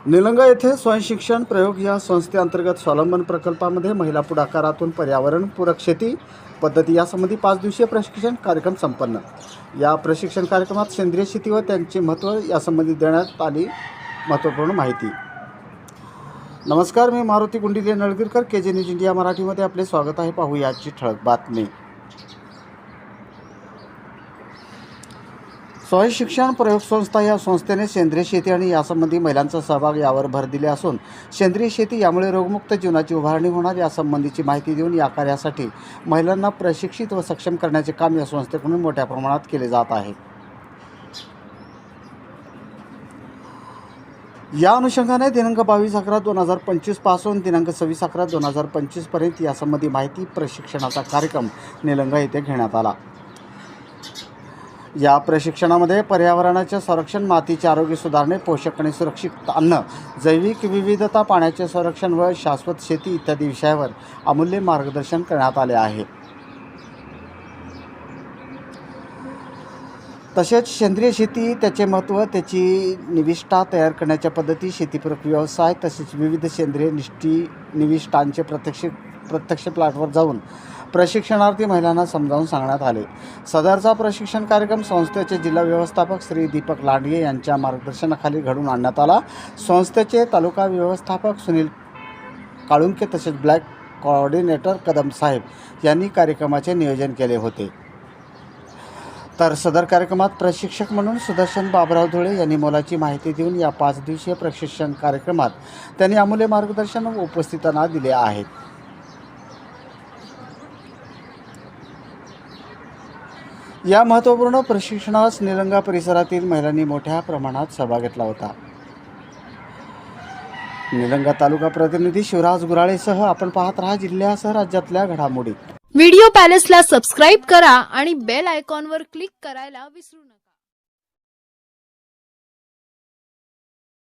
निलंगा येथे स्वयंशिक्षण प्रयोग या संस्थेअंतर्गत स्वावलंबन प्रकल्पामध्ये महिला पुढाकारातून पर्यावरणपूरक शेती पद्धती यासंबंधी 5 दिवसीय प्रशिक्षण कार्यक्रम संपन्न। या प्रशिक्षण कार्यक्रमात सेंद्रिय शेती व त्यांचे महत्त्व यासंबंधी देण्यात आली महत्त्वपूर्ण माहिती। नमस्कार, मी मारुती गुंडिले नळगीरकर, केजे न्यूज इंडिया मराठीमध्ये आपले स्वागत आहे। पाहूया आजची ठळक बातमी। स्वयंशिक्षण प्रयोग संस्था या संस्थेने सेंद्रिय शेती आणि यासंबंधी महिलांचा सहभाग यावर भर दिले असून सेंद्रिय शेती यामुळे रोगमुक्त जीवनाची उभारणी होणार यासंबंधीची माहिती देऊन या कार्यासाठी महिलांना प्रशिक्षित व सक्षम करण्याचे काम या संस्थेकडून मोठ्या प्रमाणात केले जात आहे। या अनुषंगाने दिनांक 22/11/2025 पासून दिनांक 26/11/2025 पर्यंत यासंबंधी माहिती प्रशिक्षणाचा कार्यक्रम निलंगा येथे घेण्यात आला। या प्रशिक्षणामध्ये पर्यावरणाचे संरक्षण, मातीचे आरोग्य सुधारणे, पोषक आणि सुरक्षित अन्न, जैविक विविधता, पाण्याचे संरक्षण व शाश्वत शेती इत्यादी विषयावर अमूल्य मार्गदर्शन करण्यात आले आहे। तसेच सेंद्रिय शेती, त्याचे महत्त्व, त्याची निविष्ठा तयार करण्याच्या पद्धती, शेतीपूरक व्यवसाय तसेच विविध सेंद्रिय निविष्ठांचे प्रत्यक्ष प्लॉटवर जाऊन प्रशिक्षणार्थी महिलांना समजावून सांगण्यात आले। सदरचा प्रशिक्षण कार्यक्रम संस्थेचे जिल्हा व्यवस्थापक श्री दीपक लांडगे यांच्या मार्गदर्शनाखाली घडवून आणण्यात आला। संस्थेचे तालुका व्यवस्थापक सुनील काळुंके तसेच ब्लॅक कोऑर्डिनेटर कदम साहेब यांनी कार्यक्रमाचे नियोजन केले होते। तर सदर कार्यक्रमात प्रशिक्षक म्हणून सुदर्शन बाबराव धुळे यांनी मोलाची माहिती देऊन या 5 दिवसीय प्रशिक्षण कार्यक्रमात त्यांनी अमूल्य मार्गदर्शन उपस्थितांना दिले आहेत। या महत्त्वपूर्ण प्रशिक्षणास निलंगा परिसरातील महिलांनी मोठ्या प्रमाणात सहभाग घेतला होता। निलंगा तालुका प्रतिनिधी शिवराज गुराळेसह आपण पाहत रहा जिल्ह्यासह राज्यातल्या घडामोडी। व्हिडिओ पॅलेसला सबस्क्राइब करा आणि बेल आयकॉनवर क्लिक करायला विसरू नका।